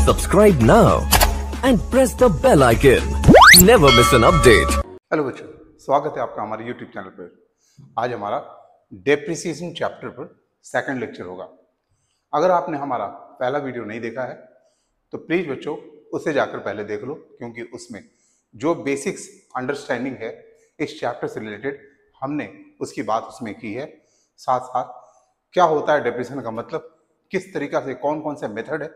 Subscribe now and press the bell icon. Never miss an update. Hello बच्चों, स्वागत है आपका हमारे YouTube चैनल पर। आज हमारा डेप्रिसिएशन चैप्टर पर सेकंड लेक्चर होगा। अगर आपने हमारा पहला वीडियो नहीं देखा है तो प्लीज बच्चों उसे जाकर पहले देख लो, क्योंकि उसमें जो बेसिक्स अंडरस्टैंडिंग है इस चैप्टर से रिलेटेड हमने उसकी बात उसमें की है। साथ साथ क्या होता है डिप्रेशन का मतलब, किस तरीका से कौन कौन से मेथड है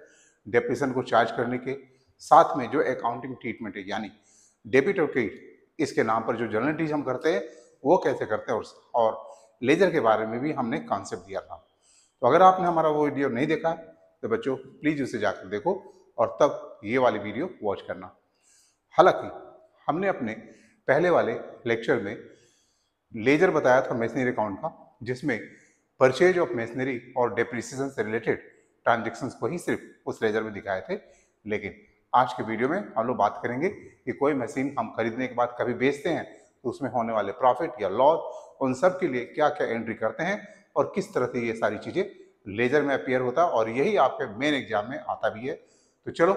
डिप्रेशन को चार्ज करने के, साथ में जो अकाउंटिंग ट्रीटमेंट है यानी डेबिट और क्रेडिट इसके नाम पर जो जर्नल एंट्रीज हम करते हैं वो कैसे करते हैं, और लेजर के बारे में भी हमने कॉन्सेप्ट दिया था। तो अगर आपने हमारा वो वीडियो नहीं देखा तो बच्चों प्लीज उसे जाकर देखो और तब ये वाली वीडियो वॉच करना। हालांकि हमने अपने पहले वाले लेक्चर में लेजर बताया था मशीनरी अकाउंट का, जिसमें परचेज ऑफ मशीनरी और डेप्रिसिएशन से रिलेटेड ट्रांजेक्शन्स को ही सिर्फ उस लेजर में दिखाए थे। लेकिन आज के वीडियो में हम लोग बात करेंगे कि कोई मशीन हम खरीदने के बाद कभी बेचते हैं तो उसमें होने वाले प्रॉफिट या लॉस, उन सब के लिए क्या क्या एंट्री करते हैं और किस तरह से ये सारी चीजें लेजर में अपीयर होता है, और यही आपके मेन एग्जाम में आता भी है। तो चलो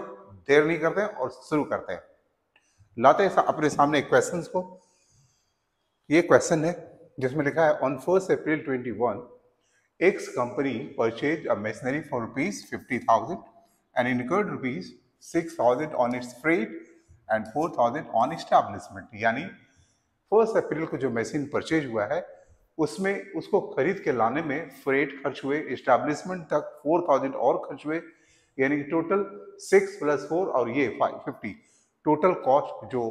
देर नहीं करते हैं और शुरू करते हैं। लाते हैं अपने सामने एक क्वेश्चन को। ये क्वेश्चन है जिसमें लिखा है on 1 April 21 X company purchased a machinery for ₹50,000 and incurred ₹6,000 on its freight and ₹4,000 on establishment। यानी 1 अप्रैल को जो मशीन परचेज हुआ है उसमें उसको खरीद के लाने में फ्रेट खर्च हुए, एस्टैब्लिशमेंट तक 4,000 और खर्च हुए, यानी टोटल 6 + 4 और ये 50, टोटल कॉस्ट जो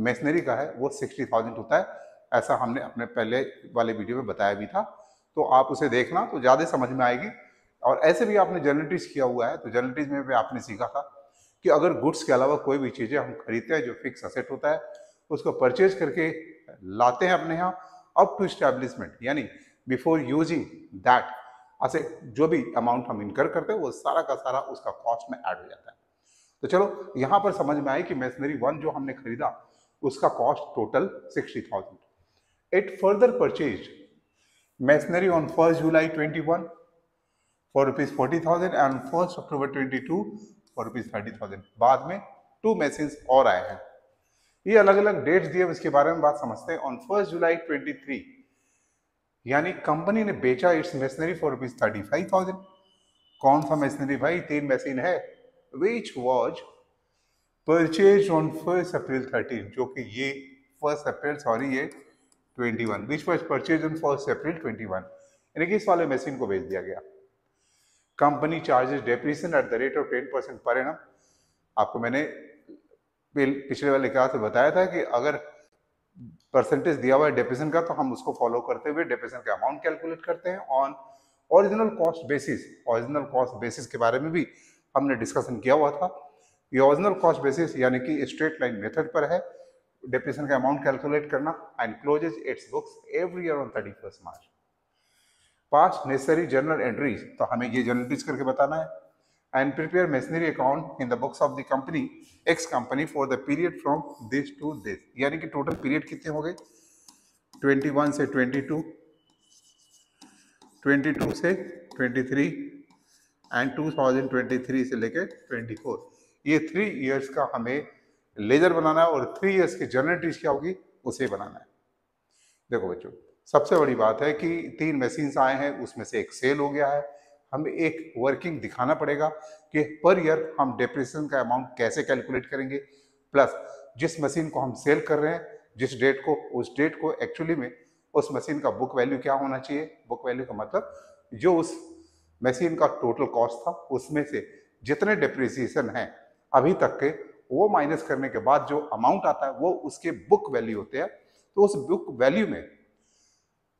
मशीनरी का है वो 60,000 होता है। ऐसा हमने अपने पहले वाले वीडियो में बताया भी था, तो आप उसे देखना तो ज़्यादा समझ में आएगी। और ऐसे भी आपने जर्नल एंट्रीज किया हुआ है, तो जर्नल एंट्रीज में भी आपने सीखा था कि अगर गुड्स के अलावा कोई भी चीज़ें हम खरीदते हैं जो फिक्स असेट होता है उसको परचेज करके लाते हैं अपने यहाँ अप टू एस्टैब्लिशमेंट, यानी बिफोर यूजिंग दैट असेट जो भी अमाउंट हम इनकर करते हैं वो सारा का सारा उसका कॉस्ट में ऐड हो जाता है। तो चलो यहाँ पर समझ में आई कि मशीनरी 1 जो हमने खरीदा उसका cost total 60,000। It further purchase machinery on 1 July 21 for ₹40,000 and 1 October 22 for ₹30,000। बाद में 2 machines और आए हैं। ये अलग अलग डेट्स दिए, इसके बारे में बात समझते हैं। ऑन 1 जुलाई 23 यानी कंपनी ने बेचा इट्स मशीनरी फॉर ₹35,000। कौन सा मशीनरी भाई? 3 मशीन है। विच वॉज परचेज ऑन 1 अप्रैल 13, जो कि ये 1 अप्रैल सॉरी ये 21, विच वॉज परचेज ऑन 1 अप्रैल 21, यानी कि इस वाले मशीन को बेच दिया गया। Company charges depreciation at the rate of 10% per annum. आपको मैंने पिछले वाले क्लास में बताया था कि अगर परसेंटेज दिया हुआ है डेप्रिसिएशन का तो हम उसको फॉलो करते हुए डेप्रिसिएशन का अमाउंट कैलकुलेट करते हैं on original cost basis. Original cost basis के बारे में भी हमने डिस्कशन किया हुआ था। ये ओरिजिनल कॉस्ट बेसिस यानी कि स्ट्रेट लाइन मेथड पर है डेप्रिसिएशन का अमाउंट कैलकुलेट करना, and closes its books every year on 31 March. Pass necessary journal entries, तो हमें ये जर्नल एंट्रीज करके बताना है। And prepare machinery account in the books of the company X company for the period from this to this, यानी कि total period कितने हो गए? 21 से 22, 22 से 23 एंड 2023 से लेकर 24। ये 3 इयर्स का हमें लेजर बनाना है और 3 इयर्स की जर्नल एंट्रीज क्या होगी उसे बनाना है। देखो बच्चों, सबसे बड़ी बात है कि 3 मशीन्स आए हैं, उसमें से एक सेल हो गया है। हमें एक वर्किंग दिखाना पड़ेगा कि पर ईयर हम डेप्रिसिएशन का अमाउंट कैसे कैलकुलेट करेंगे, प्लस जिस मशीन को हम सेल कर रहे हैं जिस डेट को, उस डेट को एक्चुअली में उस मशीन का बुक वैल्यू क्या होना चाहिए। बुक वैल्यू का मतलब जो उस मशीन का टोटल कॉस्ट था उसमें से जितने डेप्रिसिएशन हैं अभी तक के वो माइनस करने के बाद जो अमाउंट आता है वो उसके बुक वैल्यू होते हैं। तो उस बुक वैल्यू में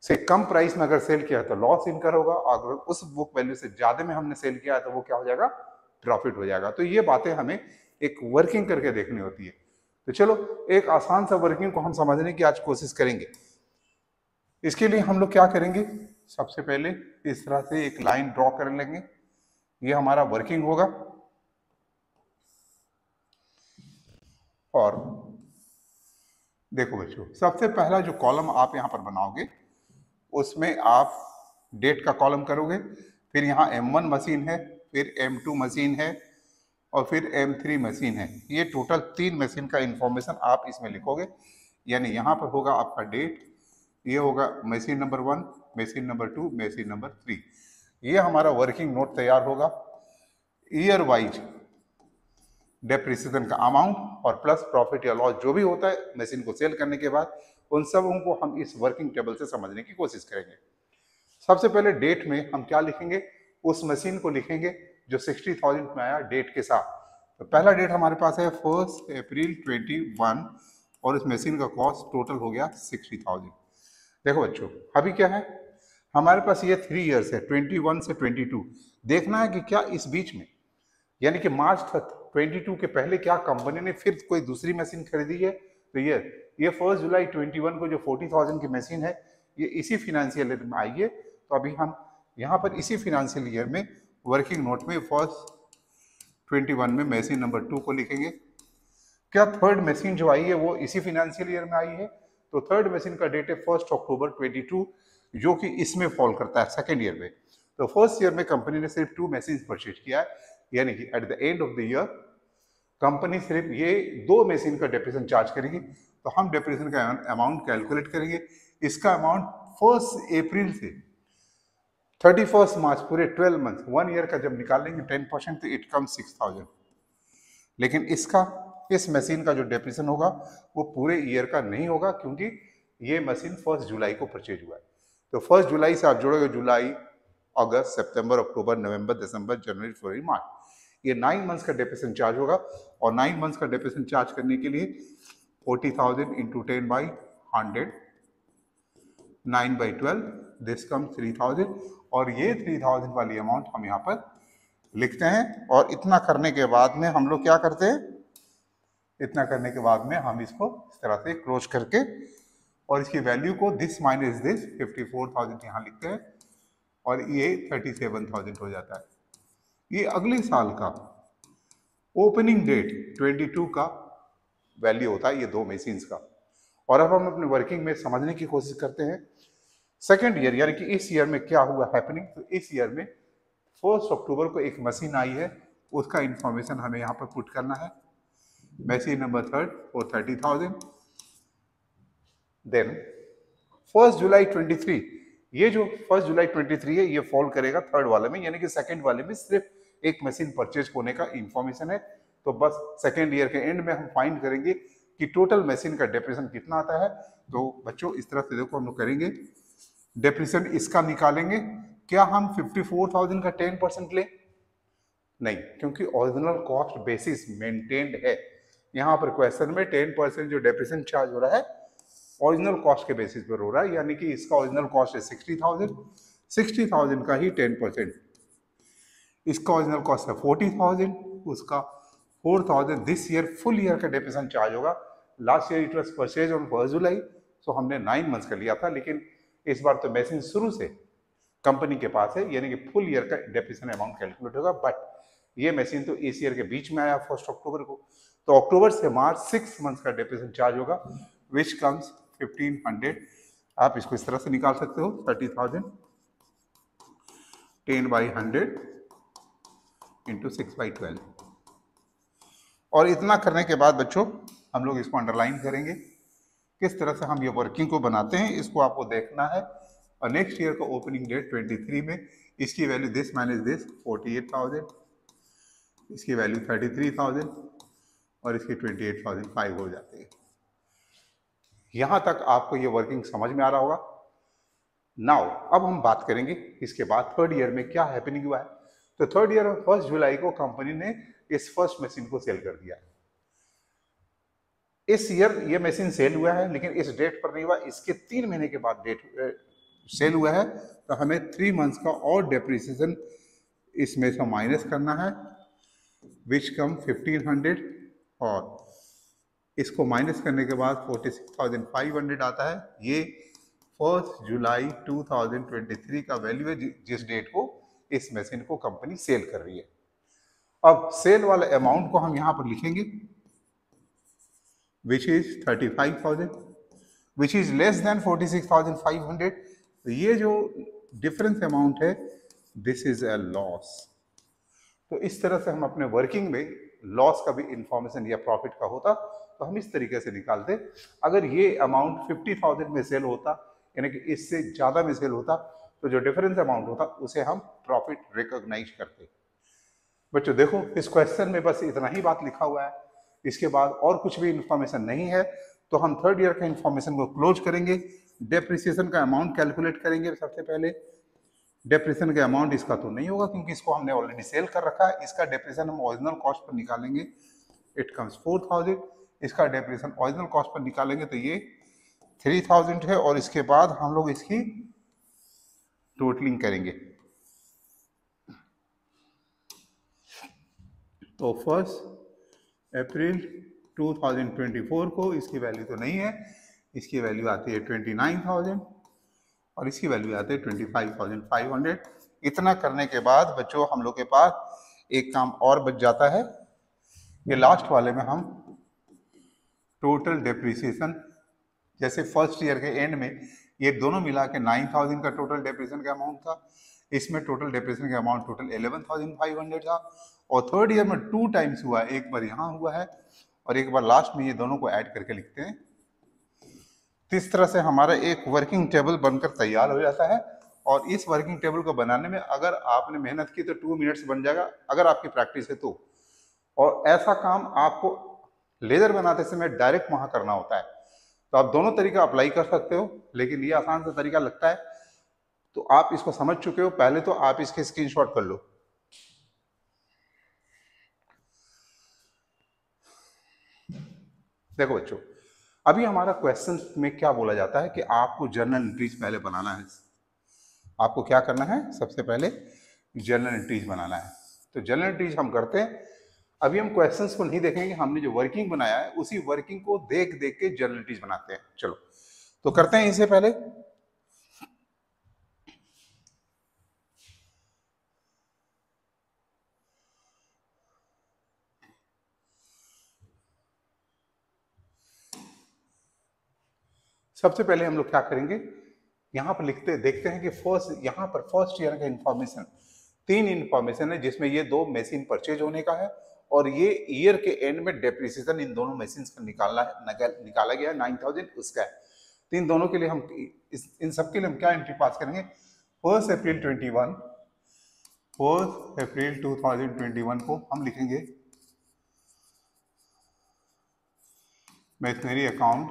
से कम प्राइस में अगर सेल किया है तो लॉस इनकर होगा, अगर उस बुक वैल्यू से ज्यादा में हमने सेल किया है तो वो क्या हो जाएगा? प्रॉफिट हो जाएगा। तो ये बातें हमें एक वर्किंग करके देखनी होती है। तो चलो एक आसान सा वर्किंग को हम समझने की आज कोशिश करेंगे। इसके लिए हम लोग क्या करेंगे, सबसे पहले इस तरह से एक लाइन ड्रॉ कर लेंगे। ये हमारा वर्किंग होगा और देखो बच्चों, सबसे पहला जो कॉलम आप यहां पर बनाओगे उसमें आप डेट का कॉलम करोगे, फिर यहाँ M1 मशीन है, फिर M2 मशीन है, और फिर M3 मशीन है। ये टोटल 3 मशीन का इंफॉर्मेशन आप इसमें लिखोगे। यानी यहाँ पर होगा आपका डेट, ये होगा machine number 1, machine number 2, machine number 3। ये हमारा वर्किंग नोट तैयार होगा। ईयर वाइज डेप्रिसिएशन का अमाउंट और प्लस प्रॉफिट या लॉस जो भी होता है मशीन को सेल करने के बाद, उन सबों को हम इस वर्किंग टेबल से समझने की कोशिश करेंगे। सबसे पहले डेट में हम क्या लिखेंगे, उस मशीन को लिखेंगे जो 60,000 में आया डेट के साथ। तो पहला डेट हमारे पास है 1 अप्रैल 21 और इस मशीन का कॉस्ट टोटल हो गया 60,000। देखो बच्चों, अभी क्या है हमारे पास, ये 3 ईयर्स है 21 से 22। देखना है कि क्या इस बीच में यानी कि मार्च 22 के पहले क्या कंपनी ने फिर कोई दूसरी मशीन खरीदी है। तो ये 1 जुलाई 21 को जो 40,000 की मशीन है ये इसी फिनेंशियल ईयर में आई है। तो अभी हम यहाँ पर इसी फिनेंशियल ईयर में वर्किंग नोट में 1 21 में मशीन नंबर 2 को लिखेंगे। क्या थर्ड मशीन जो आई है वो इसी फिनेंशियल ईयर में आई है। तो थर्ड मशीन का डेट है 1 अक्टूबर 22 जो कि इसमें फॉल करता है सेकेंड ईयर में। तो फर्स्ट ईयर में कंपनी ने सिर्फ 2 मशीन परचेज किया है, यानी कि eight the end of the year company सिर्फ ये 2 मशीन का डेप्रिसिएशन चार्ज करेगी। तो हम डेप्रिसिएशन का अमाउंट कैलकुलेट करेंगे। इसका अमाउंट 1 अप्रैल से 31 मार्च पूरे 12 मंथ 1 ईयर का जब निकालेंगे 10% तो इट कम 6,000। लेकिन इस मशीन का जो डेप्रिसिएशन होगा वो पूरे ईयर का नहीं होगा, क्योंकि ये मशीन 1 जुलाई को परचेज हुआ है। तो 1 जुलाई से आप जोड़ोगे जुलाई, अगस्त, सितंबर, अक्टूबर, नवंबर, दिसंबर, जनवरी, फरवरी, मार्च, ये 9 मंथ्स का डेप्रिसिएशन चार्ज होगा। और 9 मंथ्स का डेप्रिसिएशन चार्ज करने के लिए 40,000 इंटू 10/100, 9/12, दिस कम 3,000। और ये 3,000 वाली अमाउंट हम यहाँ पर लिखते हैं। और इतना करने के बाद में हम लोग क्या करते हैं, इतना करने के बाद में हम इसको इस तरह से क्लोज करके और इसकी वैल्यू को दिस माइनस दिस 54,000 यहाँ लिखते हैं और ये 37,000 हो जाता है। ये अगले साल का ओपनिंग डेट 22 का वैल्यू होता है ये 2 मशीन्स का। और अब हम अपने वर्किंग में समझने की कोशिश करते हैं सेकेंड ईयर, यानी कि इस ईयर में क्या हुआ हैपनिंग। तो इस ईयर में 1 अक्टूबर को एक मशीन आई है, उसका इंफॉर्मेशन हमें यहाँ पर पुट करना है। Machine number 3 for 30,000। देन 1 जुलाई 23, ये जो 1 जुलाई 23 है ये फॉल करेगा थर्ड वाले में, यानी कि सेकंड वाले में सिर्फ एक मशीन परचेज होने का इंफॉर्मेशन है। तो बस सेकेंड ईयर के एंड में हम फाइंड करेंगे कि टोटल मशीन का डेप्रिसिएशन कितना आता है। तो बच्चों इस तरह से देखो हम लोग करेंगे, डेप्रिसिएशन इसका निकालेंगे। क्या हम 54,000 का 10% लें? नहीं, क्योंकि ओरिजिनल कॉस्ट बेसिस मेंटेन्ड है। यहाँ पर क्वेश्चन में 10% जो डेप्रिसिएशन चार्ज हो रहा है ओरिजिनल कॉस्ट के बेसिस पर हो रहा है, यानी कि इसका ओरिजिनल कॉस्ट है 60,000, 60,000 का ही 10%। इसका ओरिजिनल कॉस्ट है 40,000, उसका 4,000 दिस ईयर फुल ईयर का डेप्रिसिएशन चार्ज होगा। Last year it was purchase on 1 जुलाई, सो हमने 9 मंथ्स का लिया था, लेकिन इस बार तो मशीन शुरू से कंपनी के पास है, यानी कि फुल ईयर का डेप्रिसिएशन अमाउंट कैलकुलेट होगा। बट ये मशीन तो इस ईयर के बीच में आया 1 अक्टूबर को, तो अक्टूबर से मार्च 6 मंथ्स का डेप्रिसिएशन चार्ज होगा, विच कम्स 1,500। आप इसको इस तरह से निकाल सकते हो, 30,000 10/100 इंटू 6/12। और इतना करने के बाद बच्चों हम लोग इसको अंडरलाइन करेंगे किस तरह से हम ये वर्किंग को बनाते हैं, इसको आपको देखना है। और नेक्स्ट ईयर का ओपनिंग डेट 23 में इसकी वैल्यू दिस माइनस दिस 48,000, इसकी वैल्यू 33,000 और इसकी 28,005 हो जाती है। यहां तक आपको ये वर्किंग समझ में आ रहा होगा। नाउ अब हम बात करेंगे इसके बाद थर्ड ईयर में क्या हैपनिंग हुआ है। तो थर्ड ईयर में 1 जुलाई को कंपनी ने इस फर्स्ट मशीन को सेल कर दिया। इस ईयर ये मशीन सेल हुआ है, लेकिन इस डेट पर नहीं हुआ, इसके 3 महीने के बाद डेट सेल हुआ है। तो हमें 3 मंथ्स का और डेप्रिसिएशन इसमें से माइनस करना है, विच कम 1,500, और इसको माइनस करने के बाद 46,500 आता है। ये 1 जुलाई 2023 का वैल्यू है, जिस डेट को इस मशीन को कंपनी सेल कर रही है। अब सेल वाले अमाउंट को हम यहां पर लिखेंगे, which is 35,000, which is less than 46,500। तो ये जो डिफरेंस अमाउंट है, दिस इज अ लॉस। तो इस तरह से हम अपने वर्किंग में लॉस का भी इंफॉर्मेशन या प्रॉफिट का होता तो हम इस तरीके से निकालते। अगर ये अमाउंट 50,000 में सेल होता, यानी कि इससे ज़्यादा में सेल होता, तो जो डिफरेंस अमाउंट होता उसे हम प्रॉफिट रिकॉग्नाइज करते। बच्चों देखो, इस क्वेश्चन में बस इतना ही बात लिखा हुआ है, इसके बाद और कुछ भी इंफॉर्मेशन नहीं है। तो हम थर्ड ईयर का इंफॉर्मेशन को क्लोज करेंगे। डेप्रिसिएशन का अमाउंट कैलकुलेट करेंगे। सबसे पहले डेप्रिसिएशन का अमाउंट इसका तो नहीं होगा क्योंकि इसको हमने ऑलरेडी सेल कर रखा है। इसका डेप्रिसिएशन हम ओरिजिनल कॉस्ट पर निकालेंगे, इट कम्स 4,000। इसका डेप्रिसिएशन ओरिजिनल कॉस्ट पर निकालेंगे तो ये 3,000 है, और इसके बाद हम लोग इसकी टोटलिंग करेंगे। तो 1 अप्रैल 2024 को इसकी वैल्यू तो नहीं है, इसकी वैल्यू आती है 29,000 और इसकी वैल्यू आती है 25,500। इतना करने के बाद बच्चों हम लोग के पास एक काम और बच जाता है। ये लास्ट वाले में हम टोटल डेप्रिसिएशन, जैसे फर्स्ट ईयर के एंड में ये दोनों मिला के 9,000 का टोटल डेप्रिसिएशन का अमाउंट था, इसमें टोटल डेप्रिसिएशन का अमाउंट टोटल 11,500 था, और थर्ड ईयर में 2 टाइम्स हुआ है, एक बार यहाँ हुआ है और एक बार लास्ट में। ये दोनों को ऐड करके लिखते हैं। तो इस तरह से हमारा एक वर्किंग टेबल बनकर तैयार हो जाता है, और इस वर्किंग टेबल को बनाने में अगर आपने मेहनत की तो 2 मिनट्स बन जाएगा, अगर आपकी प्रैक्टिस है तो। और ऐसा काम आपको लेजर बनाते समय डायरेक्ट वहां करना होता है, तो आप दोनों तरीका अप्लाई कर सकते हो, लेकिन ये आसान सा तरीका लगता है। तो आप इसको समझ चुके हो, पहले तो आप इसके स्क्रीनशॉट कर लो। देखो बच्चों, अभी हमारा क्वेश्चन में क्या बोला जाता है कि आपको जर्नल एंट्रीज पहले बनाना है। आपको क्या करना है, सबसे पहले जर्नल एंट्रीज बनाना है। तो जर्नल एंट्रीज हम करते हैं। अभी हम क्वेश्चंस को नहीं देखेंगे, हमने जो वर्किंग बनाया है उसी वर्किंग को देख देख के जर्नल एंट्रीज बनाते हैं। चलो तो करते हैं। इससे पहले सबसे पहले हम लोग क्या करेंगे, यहां पर लिखते देखते हैं कि यहां पर फर्स्ट ईयर का इंफॉर्मेशन 3 इंफॉर्मेशन है, जिसमें ये 2 मशीन परचेज होने का है और ये ईयर के एंड में डेप्रिसिएशन इन दोनों मशीन का निकाला गया है 9,000 उसका है। तो इन दोनों के लिए हम इन सब के लिए हम क्या एंट्री पास करेंगे। 1 अप्रैल 2021 को हम लिखेंगे machinery account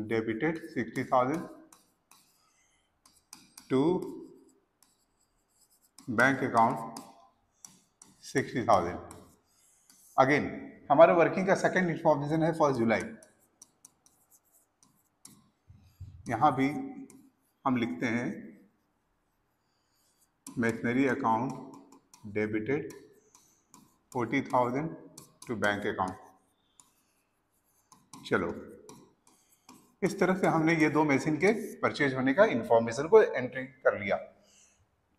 debited 60,000 to bank account 60,000। Again हमारे वर्किंग का सेकेंड इंफॉर्मेशन है 1 जुलाई। यहां भी हम लिखते हैं machinery account debited 40,000 to bank account. चलो इस तरह से हमने ये 2 मशीन के परचेज होने का इंफॉर्मेशन को एंट्री कर लिया।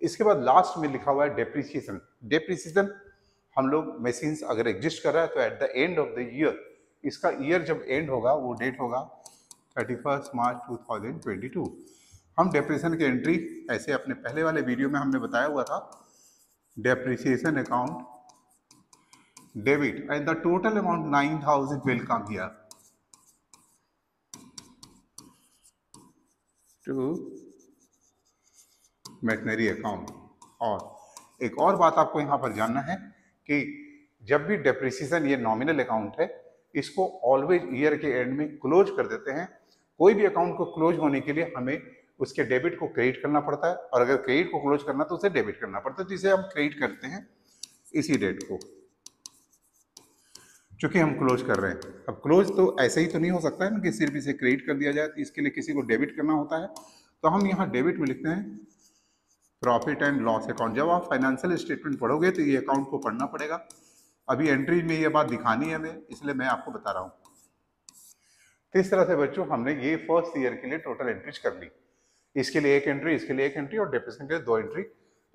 इसके बाद लास्ट में लिखा हुआ है डेप्रिसिएशन। डेप्रिसिएशन हम लोग मशीन्स अगर एग्जिस्ट कर रहा है तो eight the end of the year, इसका ईयर जब एंड होगा वो डेट होगा 31 मार्च 2022। हम डेप्रिसिएशन की एंट्री ऐसे अपने पहले वाले वीडियो में हमने बताया हुआ था, depreciation account debit and the total amount 9,000 will come here to machinery account. और एक और बात आपको यहाँ पर जानना है कि जब भी डेप्रिसिएशन ये नॉमिनल अकाउंट है, इसको ऑलवेज ईयर के एंड में क्लोज कर देते हैं। कोई भी अकाउंट को क्लोज होने के लिए हमें उसके डेबिट को क्रेडिट करना पड़ता है, और अगर क्रेडिट को क्लोज करना तो उसे डेबिट करना पड़ता है। तो इसे हम क्रेडिट करते हैं इसी डेट को, चूंकि हम क्लोज कर रहे हैं। अब क्लोज तो ऐसे ही तो नहीं हो सकता है ना कि सिर्फ इसे क्रेडिट कर दिया जाए, तो इसके लिए किसी को डेबिट करना होता है। तो हम यहाँ डेबिट में लिखते हैं प्रॉफिट एंड लॉस अकाउंट। जब आप फाइनेंशियल स्टेटमेंट पढ़ोगे तो ये अकाउंट को पढ़ना पड़ेगा। अभी एंट्री में ये बात दिखानी है हमें, इसलिए मैं आपको बता रहा हूँ। तो इस तरह से बच्चों हमने ये फर्स्ट ईयर के लिए टोटल एंट्रीज कर ली। इसके लिए एक एंट्री, इसके लिए एक एंट्री और डेप्रिसिएशन के लिए 2 एंट्री।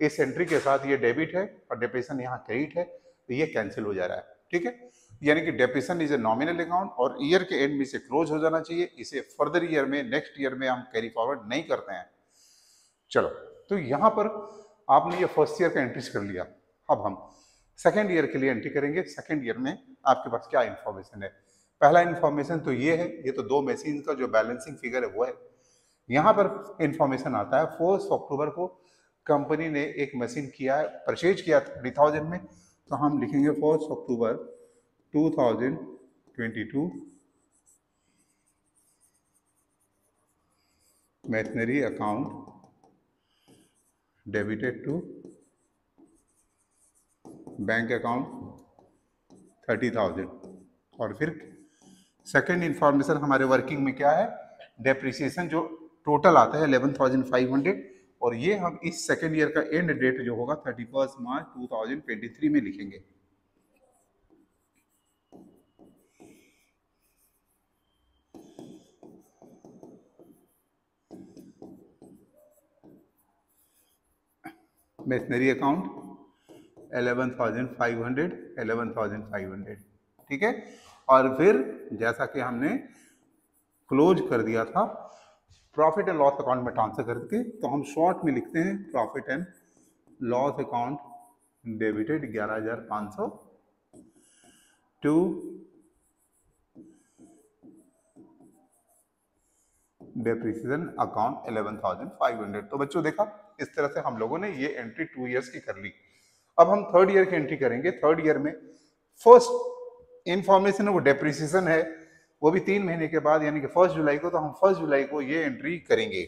इस एंट्री के साथ ये डेबिट है और डेप्रिसिएशन यहाँ क्रेडिट है, तो ये कैंसिल हो जा रहा है। ठीक है, यानी कि depreciation is a nominal account और ईयर के एंड में इसे क्लोज हो जाना चाहिए। इसे फर्दर ईयर में, नेक्स्ट ईयर में हम कैरी फॉरवर्ड नहीं करते हैं। चलो, तो यहाँ पर आपने ये फर्स्ट ईयर का एंट्रीज कर लिया। अब हम सेकेंड ईयर के लिए एंट्री करेंगे। सेकेंड ईयर में आपके पास क्या इंफॉर्मेशन है? पहला इंफॉर्मेशन तो ये है, ये तो दो मशीन का जो बैलेंसिंग फिगर है वो है। यहाँ पर इंफॉर्मेशन आता है 4 अक्टूबर को कंपनी ने एक मशीन किया है, परचेज किया 30,000 में, तो हम लिखेंगे 4 October 2022 machinery account debited to bank account 30,000। और फिर सेकेंड इंफॉर्मेशन हमारे वर्किंग में क्या है? डेप्रिसिएशन जो टोटल आता है 11,500, और ये हम इस सेकेंड ईयर का एंड डेट जो होगा 31 मार्च 2023 में लिखेंगे। मशीनरी अकाउंट 11,500 ठीक है। और फिर जैसा कि हमने क्लोज कर दिया था प्रॉफिट एंड लॉस अकाउंट में ट्रांसफर करके, तो हम शॉर्ट में लिखते हैं profit and loss account debited 11,500 to depreciation account 11,500। तो बच्चों देखा, इस तरह से हम लोगों ने ये एंट्री 2 इयर्स की कर ली। अब हम थर्ड ईयर की एंट्री करेंगे। थर्ड ईयर में फर्स्ट इंफॉर्मेशन वो डेप्रिसिएशन है, वो भी 3 महीने के बाद, यानी कि 1 जुलाई को। तो हम 1 जुलाई को ये एंट्री करेंगे।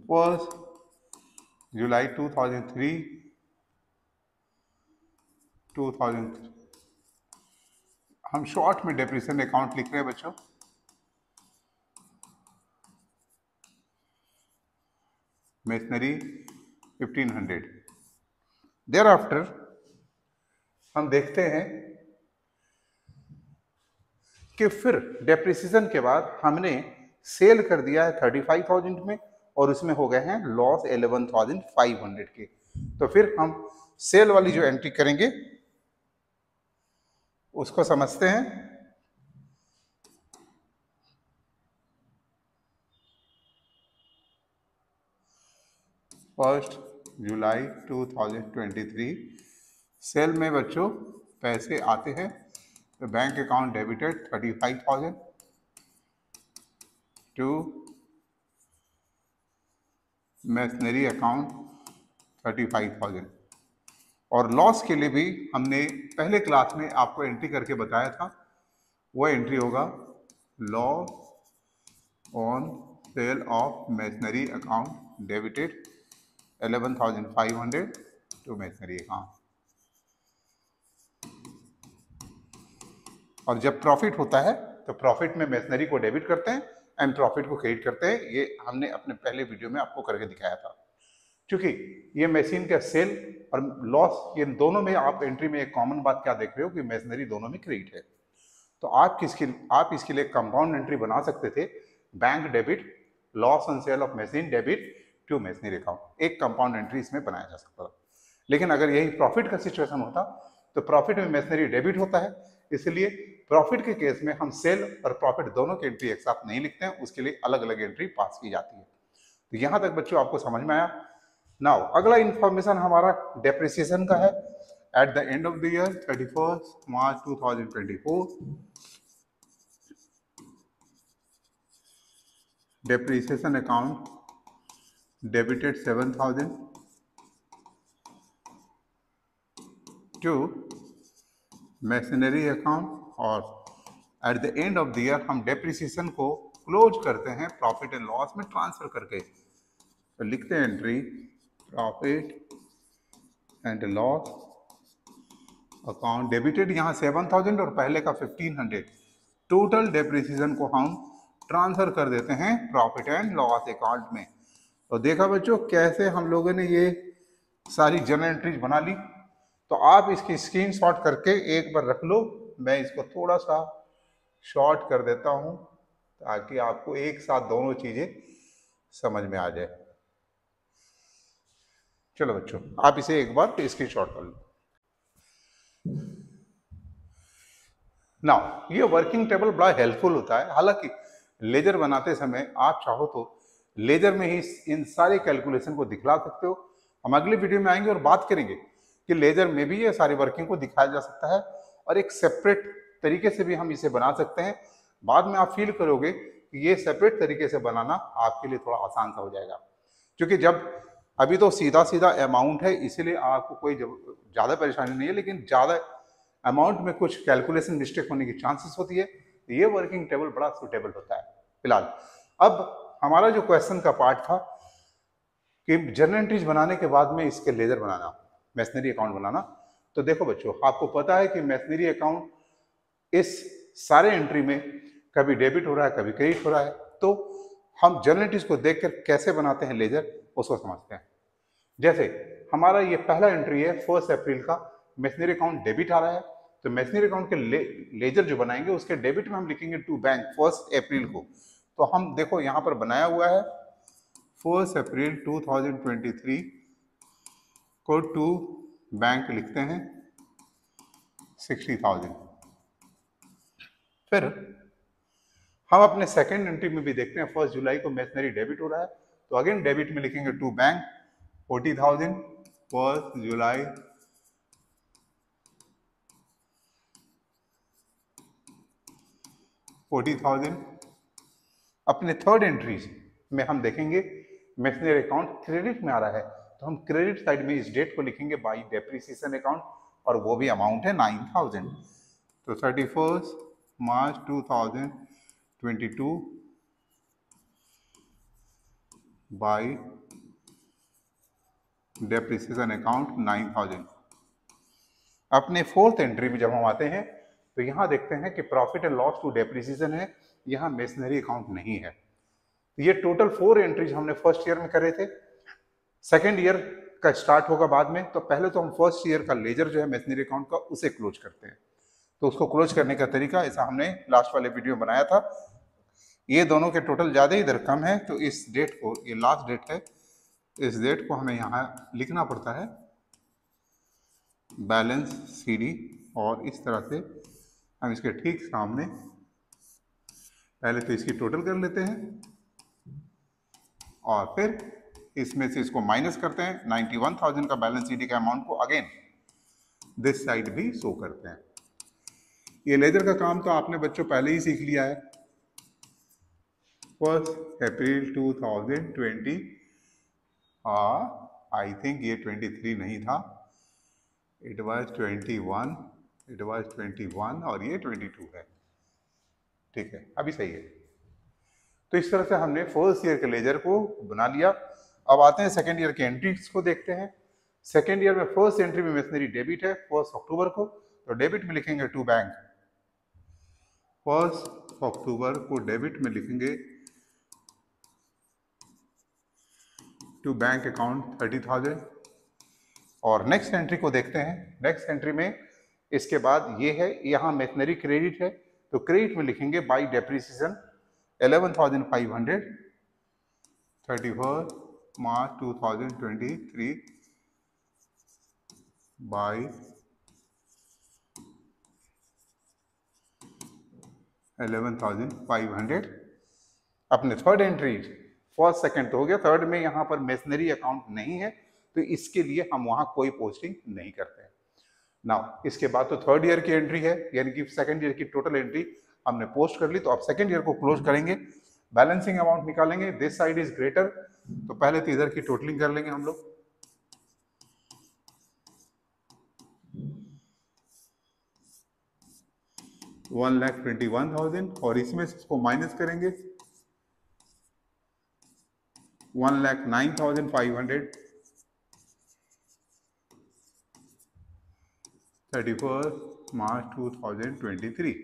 फर्स्ट जुलाई 2003 हम शॉर्ट में डेप्रिसिएशन अकाउंट लिख रहे हैं बच्चों। मशीनरी 1500। देयर आफ्टर हम देखते हैं कि फिर डेप्रिसिएशन के बाद हमने सेल कर दिया है 35,000 में, और उसमें हो गए हैं लॉस 11,500 के। तो फिर हम सेल वाली जो एंट्री करेंगे उसको समझते हैं। फर्स्ट जुलाई 2023 सेल में बच्चों पैसे आते हैं, तो bank account debited 35,000 to machinery account 35,000। और लॉस के लिए भी हमने पहले क्लास में आपको एंट्री करके बताया था, वो एंट्री होगा loss on sale of machinery account debited 11,500 to machinery account. और जब प्रॉफिट होता है तो प्रॉफिट में मशीनरी को डेबिट करते हैं एंड प्रॉफिट को क्रेडिट करते हैं। ये हमने अपने पहले वीडियो में आपको करके दिखाया था। क्योंकि ये मशीन का सेल और लॉस, ये दोनों में आप एंट्री में एक कॉमन बात क्या देख रहे हो कि मशीनरी दोनों में क्रेडिट है। तो आप इसके लिए कंपाउंड एंट्री बना सकते थे, bank debit loss on sale of machine debit to machinery account. एक कंपाउंड एंट्री इसमें बनाया जा सकता था। लेकिन अगर यही प्रॉफिट का सिचुएशन होता तो प्रॉफिट में मशीनरी डेबिट होता है, इसलिए प्रॉफिट के केस में हम सेल और प्रॉफिट दोनों की एंट्री एक साथ नहीं लिखते हैं, उसके लिए अलग अलग एंट्री पास की जाती है। तो यहां तक बच्चों आपको समझ में आया। नाउ अगला इंफॉर्मेशन हमारा डेप्रिसिएशन का है। At the end of the year 31 March 2024 depreciation account debited 7,000 to machinery account. और at the end of the year हम डेप्रिसिएशन को क्लोज करते हैं प्रॉफिट एंड लॉस में ट्रांसफर करके। तो लिखते हैं entry profit and loss account debited, यहाँ 7,000 और पहले का 1,500, टोटल डेप्रिसिएशन को हम ट्रांसफर कर देते हैं प्रॉफिट एंड लॉस अकाउंट में। तो देखा बच्चों कैसे हम लोगों ने ये सारी जर्नल एंट्रीज बना ली। तो आप इसकी स्क्रीनशॉट करके एक बार रख लो। मैं इसको थोड़ा सा शॉर्ट कर देता हूं ताकि आपको एक साथ दोनों चीजें समझ में आ जाए। चलो बच्चों आप इसे एक बार स्क्रीनशॉट कर लो। नाउ ये वर्किंग टेबल बड़ा हेल्पफुल होता है। हालांकि लेजर बनाते समय आप चाहो तो लेजर में ही इन सारे कैलकुलेशन को दिखला सकते हो। हम अगले वीडियो में आएंगे और बात करेंगे कि लेजर में भी ये सारी वर्किंग को दिखाया जा सकता है और एक सेपरेट तरीके से भी हम इसे बना सकते हैं। बाद में आप फील करोगे कि ये सेपरेट तरीके से बनाना आपके लिए थोड़ा आसान सा हो जाएगा, क्योंकि जब अभी तो सीधा सीधा अमाउंट है, इसीलिए आपको कोई ज़्यादा परेशानी नहीं है, लेकिन ज़्यादा अमाउंट में कुछ कैलकुलेशन मिस्टेक होने की चांसेस होती है। तो ये वर्किंग टेबल बड़ा सुटेबल होता है। फिलहाल अब हमारा जो क्वेश्चन का पार्ट था कि जर्नल एंट्रीज बनाने के बाद में इसके लेजर बनाना, मैसनरी अकाउंट बनाना, तो देखो बच्चों, आपको पता है कि मैसनरी अकाउंट इस सारे एंट्री में कभी डेबिट हो रहा है, कभी क्रेडिट हो रहा है। तो हम जर्नल एंट्रीज को देखकर कैसे बनाते हैं लेजर, उसको समझते हैं। जैसे हमारा ये पहला एंट्री है 1 अप्रैल का, मैसनरी अकाउंट डेबिट आ रहा है, तो मैसनरी अकाउंट के लेजर जो बनाएंगे उसके डेबिट में हम लिखेंगे टू बैंक 1 अप्रैल को। तो हम देखो यहाँ पर बनाया हुआ है 1 अप्रैल 2023 को टू बैंक लिखते हैं 60,000। फिर हम अपने सेकेंड एंट्री में भी देखते हैं 1 जुलाई को मैसनरी डेबिट हो रहा है, तो अगेन डेबिट में लिखेंगे टू बैंक 40,000 1 जुलाई 40,000। अपने थर्ड एंट्रीज में हम देखेंगे मैसनरी अकाउंट क्रेडिट में आ रहा है, तो हम क्रेडिट साइड में इस डेट को लिखेंगे बाई डेप्रिसिएशन अकाउंट, और वो भी अमाउंट है 9,000। तो 31 मार्च 2022 बाई डेप्रिसिएशन अकाउंट 9,000। अपने फोर्थ एंट्री में जब हम आते हैं तो यहाँ देखते हैं कि profit and loss to depreciation है, यहाँ मैसनरी अकाउंट नहीं है। ये टोटल 4 एंट्रीज हमने फर्स्ट ईयर में करे थे, सेकेंड ईयर का स्टार्ट होगा बाद में। तो पहले तो हम फर्स्ट ईयर का लेजर जो है मैसनरी अकाउंट का उसे क्लोज करते हैं। तो उसको क्लोज करने का तरीका ऐसा हमने लास्ट वाले वीडियो में बनाया था। ये दोनों के टोटल ज्यादा इधर कम है, तो इस डेट को, ये लास्ट डेट है, इस डेट को हमें यहाँ लिखना पड़ता है बैलेंस CD, और इस तरह से हम इसके ठीक सामने पहले तो इसकी टोटल कर लेते हैं और फिर इसमें से इसको माइनस करते हैं। 91,000 का बैलेंस CD का अमाउंट को अगेन दिस साइड भी शो करते हैं। ये लेजर का काम तो आपने बच्चों पहले ही सीख लिया है। 1 अप्रैल 2020, आई थिंक ये 23 नहीं था, इट वाज 21 और ये 22 है। ठीक है, अभी सही है। तो इस तरह से हमने फर्स्ट ईयर के लेजर को बना लिया। अब आते हैं सेकेंड ईयर के एंट्रीज को देखते हैं। सेकेंड ईयर में फर्स्ट एंट्री में मैसनरी डेबिट है 1 अक्टूबर को, तो डेबिट में लिखेंगे टू बैंक 1 अक्टूबर को, डेबिट में लिखेंगे टू बैंक अकाउंट 30,000। और नेक्स्ट एंट्री को देखते हैं। नेक्स्ट एंट्री में इसके बाद ये है, यहाँ मैसनरी क्रेडिट है, तो क्रेडिट में लिखेंगे बाई डेप्रिसिएशन 11,500 31 मार्च 2023 बाई 11,500। अपने थर्ड एंट्री, फर्स्ट सेकंड तो हो गया, थर्ड में यहाँ पर मैसनरी अकाउंट नहीं है, तो इसके लिए हम वहां कोई पोस्टिंग नहीं करते हैं। नाउ इसके बाद तो थर्ड ईयर की एंट्री है, यानी कि सेकंड ईयर की टोटल एंट्री हमने पोस्ट कर ली। तो अब सेकंड ईयर को क्लोज करेंगे, बैलेंसिंग अमाउंट निकालेंगे, दिस साइड इज ग्रेटर, तो पहले तो इधर की टोटलिंग कर लेंगे हम लोग। $1,21,000 और इसमें से इसको माइनस करेंगे 1,09,500 31 मार्च 2023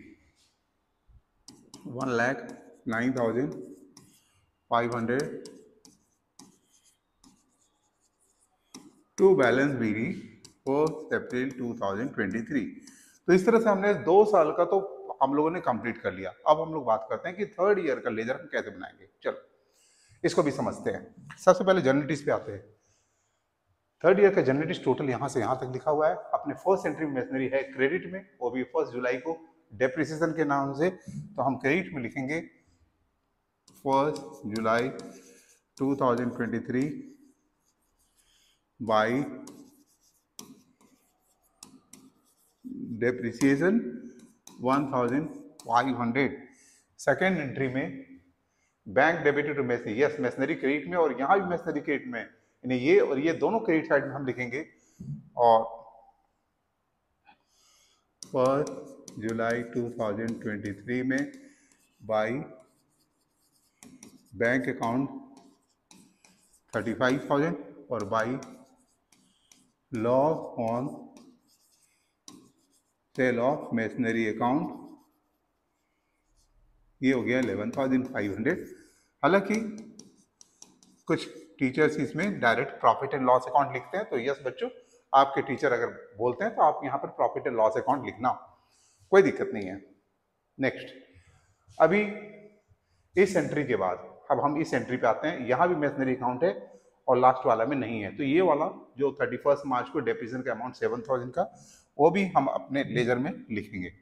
1,09,500 टू बैलेंस BD 1 अप्रैल 2023। तो इस तरह से हमने 2 साल का तो हम लोगों ने कंप्लीट कर लिया। अब हम लोग बात करते हैं कि थर्ड ईयर का लेजर हम कैसे बनाएंगे। चलो इसको भी समझते हैं। सबसे पहले जर्नलिटीज पे आते हैं। थर्ड ईयर का जर्नलिटीज टोटल यहाँ से यहाँ तक लिखा हुआ है। अपने फर्स्ट एंट्री में मैसनरी है क्रेडिट में, वो भी 1 जुलाई को डेप्रिसिएशन के नाम से, तो हम क्रेडिट में लिखेंगे 1 July 2023 by depreciation 1500। Second entry में bank debited to masonry, yes machinery credit में, और यहाँ भी मशीनरी क्रेडिट में, यानी ये और ये दोनों क्रेडिट साइड में हम लिखेंगे। और 1 जुलाई 2023 में बाई बैंक अकाउंट 35,000 और by law on sale of masonry account ये हो गया 11,500। हालांकि कुछ टीचर्स इसमें direct profit and loss account लिखते हैं, तो यस बच्चों, आपके टीचर अगर बोलते हैं तो आप यहाँ पर प्रॉफिट एंड लॉस अकाउंट लिखना, कोई दिक्कत नहीं है। नेक्स्ट, अभी इस एंट्री के बाद अब हम इस एंट्री पे आते हैं। यहाँ भी मेशनरी अकाउंट है और लास्ट वाला में नहीं है, तो ये वाला जो 31 मार्च को डेप्रिसिएशन का अमाउंट 7,000 का, वो भी हम अपने लेजर में लिखेंगे।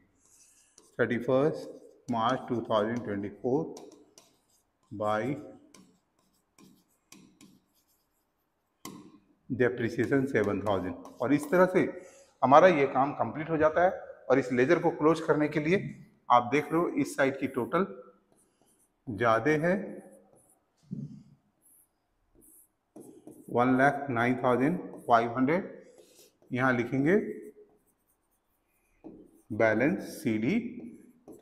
31 मार्च 2024 बाई डेप्रिसिएशन 7,000। और इस तरह से हमारा ये काम कंप्लीट हो जाता है। और इस लेजर को क्लोज करने के लिए आप देख रहे हो इस साइड की टोटल ज्यादा है 1,09,500। यहाँ लिखेंगे बैलेंस CD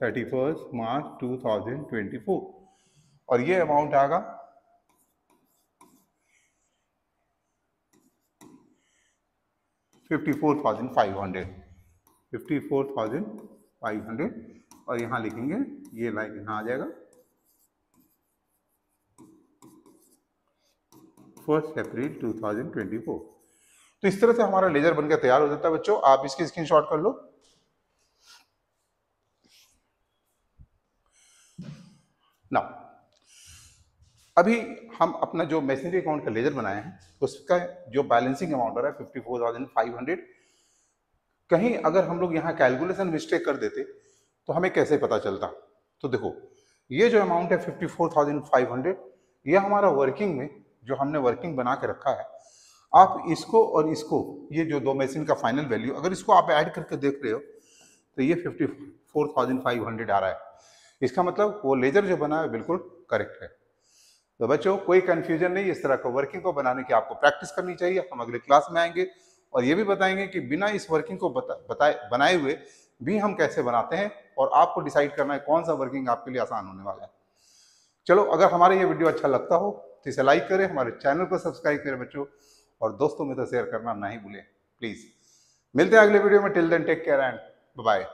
31 मार्च 2024 और ये अमाउंट आएगा 54,500 और यहाँ लिखेंगे, ये लाइन यहाँ आ जाएगा 1 अप्रैल 2024। तो इस तरह से हमारा लेजर बनकर तैयार हो जाता है बच्चों। आप इसकी स्क्रीनशॉट कर लो। ना अभी हम अपना जो मशीनरी अकाउंट का लेजर बनाए हैं उसका जो बैलेंसिंग अमाउंट आ रहा है 54,500। कहीं अगर हम लोग यहाँ कैलकुलेशन मिस्टेक कर देते तो हमें कैसे पता चलता? तो देखो, ये जो अमाउंट है 54,500, ये हमारा वर्किंग में जो हमने वर्किंग बना के रखा है, आप इसको और इसको, ये जो दो मशीन का फाइनल वैल्यू, अगर इसको आप ऐड करके देख रहे हो तो ये 54,500 आ रहा है। इसका मतलब वो लेजर जो बना है बिल्कुल करेक्ट है। तो बच्चों, कोई कंफ्यूजन नहीं, इस तरह का वर्किंग को बनाने की आपको प्रैक्टिस करनी चाहिए। हम अगले क्लास में आएंगे और ये भी बताएंगे कि बिना इस वर्किंग को बनाए हुए भी हम कैसे बनाते हैं, और आपको डिसाइड करना है कौन सा वर्किंग आपके लिए आसान होने वाला है। चलो, अगर हमारा ये वीडियो अच्छा लगता हो तो इसे लाइक करें, हमारे चैनल को सब्सक्राइब करें बच्चों, और दोस्तों में तो शेयर करना नहीं भूलें प्लीज। मिलते हैं अगले वीडियो में। Till then take care and bye.